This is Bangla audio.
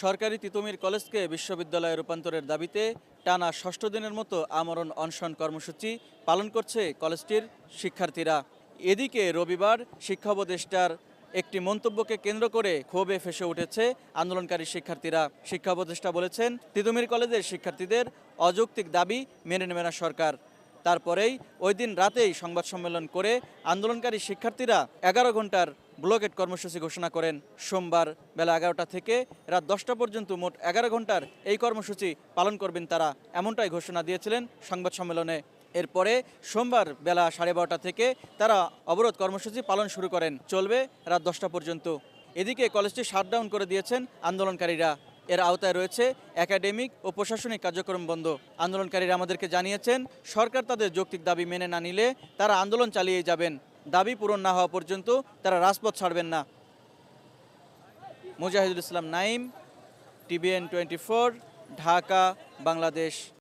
সরকারি তিতুমির কলেজকে বিশ্ববিদ্যালয়ে রূপান্তরের দাবিতে টানা ষষ্ঠ দিনের মতো আমরণ অনশন কর্মসূচি পালন করছে কলেজটির শিক্ষার্থীরা। এদিকে রবিবার শিক্ষা উপদেষ্টার একটি মন্তব্যকে কেন্দ্র করে ক্ষোভে ফেসে উঠেছে আন্দোলনকারী শিক্ষার্থীরা। শিক্ষা উপদেষ্টা বলেছেন, তিতুমির কলেজের শিক্ষার্থীদের অযৌক্তিক দাবি মেনে নেবে না সরকার। তারপরেই ওই দিন রাতেই সংবাদ সম্মেলন করে আন্দোলনকারী শিক্ষার্থীরা 11 ঘন্টার ব্লকেট কর্মসূচি ঘোষণা করেন। সোমবার বেলা 11টা থেকে রাত 10টা পর্যন্ত মোট 11 ঘন্টার এই কর্মসূচি পালন করবেন তারা, এমনটাই ঘোষণা দিয়েছিলেন সংবাদ সম্মেলনে। এরপরে সোমবার বেলা 12:30 থেকে তারা অবরোধ কর্মসূচি পালন শুরু করেন, চলবে রাত 10টা পর্যন্ত। এদিকে কলেজটি শাটডাউন করে দিয়েছেন আন্দোলনকারীরা। এর আওতায় রয়েছে একাডেমিক ও প্রশাসনিক কার্যক্রম বন্ধ। আন্দোলনকারীরা আমাদেরকে জানিয়েছেন, সরকার তাদের যৌক্তিক দাবি মেনে না নিলে তারা আন্দোলন চালিয়ে যাবেন। দাবি পূরণ না হওয়া পর্যন্ত তারা রাজপথ ছাড়বেন না। মুজাহিদুল ইসলাম নাইম, TVN 24, ঢাকা, বাংলাদেশ।